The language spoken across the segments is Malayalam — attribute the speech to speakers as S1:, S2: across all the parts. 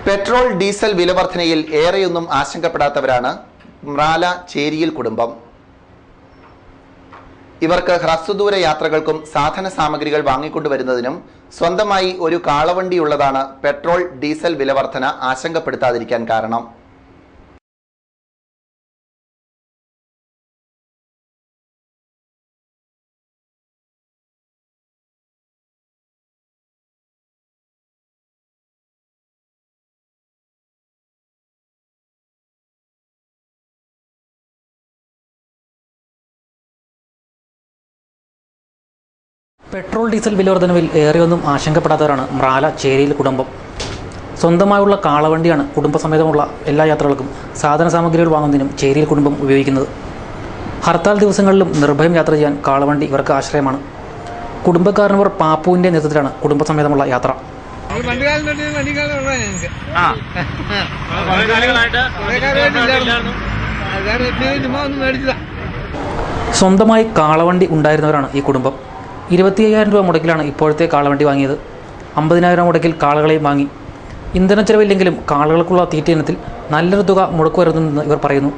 S1: പെട്രോൾ ഡീസൽ വിലവർധനയിൽ ഏറെയൊന്നും ആശങ്കപ്പെടാത്തവരാണ് മ്രാല ചേരിയിൽ കുടുംബം. ഇവർക്ക് ഹ്രസ്വദൂര യാത്രകൾക്കും സാധന സാമഗ്രികൾ വാങ്ങിക്കൊണ്ടുവരുന്നതിനും സ്വന്തമായി ഒരു കാളവണ്ടിയുള്ളതാണ് പെട്രോൾ ഡീസൽ വിലവർധന ആശങ്കപ്പെടുത്താതിരിക്കാൻ കാരണം.
S2: പെട്രോൾ ഡീസൽ വിലവർധനവിൽ ഏറെയൊന്നും ആശങ്കപ്പെടാത്തവരാണ് മ്രാല ചേരിയിൽ കുടുംബം. സ്വന്തമായുള്ള കാളവണ്ടിയാണ് കുടുംബസമേതമുള്ള എല്ലാ യാത്രകൾക്കും സാധന സാമഗ്രികൾ വാങ്ങുന്നതിനും ചേരിയിൽ കുടുംബം ഉപയോഗിക്കുന്നത്. ഹർത്താൽ ദിവസങ്ങളിലും നിർഭയം യാത്ര ചെയ്യാൻ കാളവണ്ടി ഇവർക്ക് ആശ്രയമാണ്. കുടുംബക്കാരനവർ പാപ്പുവിൻ്റെ നേതൃത്വത്തിലാണ് കുടുംബസമേതമുള്ള യാത്ര. സ്വന്തമായി കാളവണ്ടി ഉണ്ടായിരുന്നവരാണ് ഈ കുടുംബം. 25,000 രൂപ മുടക്കിലാണ് ഇപ്പോഴത്തെ കാളവണ്ടി വാങ്ങിയത്. 50,000 മുടക്കിൽ കാളകളെയും വാങ്ങി. ഇന്ധന ചെലവില്ലെങ്കിലും കാളകൾക്കുള്ള തീറ്റ ഇനത്തിൽ നല്ലൊരു തുക മുടക്കുവരുന്നുണ്ടെന്ന് ഇവർ പറയുന്നു.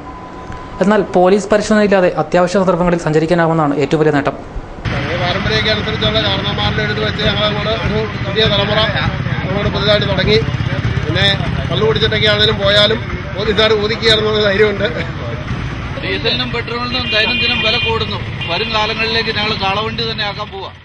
S2: എന്നാൽ പോലീസ് പരിശോധനയില്ലാതെ അത്യാവശ്യ സന്ദർഭങ്ങളിൽ സഞ്ചരിക്കാനാവുന്നതാണ് ഏറ്റവും വലിയ നേട്ടം.
S3: പാരമ്പര്യമൊക്കെ അനുസരിച്ചുള്ള കാരണന്മാരുടെ എടുത്ത് വെച്ച് ഞങ്ങളങ്ങോട്ട് ഒരു പുതിയ തലമുറ അങ്ങോട്ട് പുതുതായിട്ട് തുടങ്ങി. പിന്നെ കള്ളു കുടിച്ചിട്ടൊക്കെ ആണെങ്കിലും പോയാലും പോലീസുകാർ ഊതിക്കുകയാണെന്നുള്ള ധൈര്യമുണ്ട്.
S4: ഡീസലിനും പെട്രോളിനും ദൈനംദിനം വില കൂടുന്നു. വരും കാലങ്ങളിലേക്ക് ഞങ്ങൾ കാളവണ്ടി തന്നെ ആക്കാൻ പോവാം.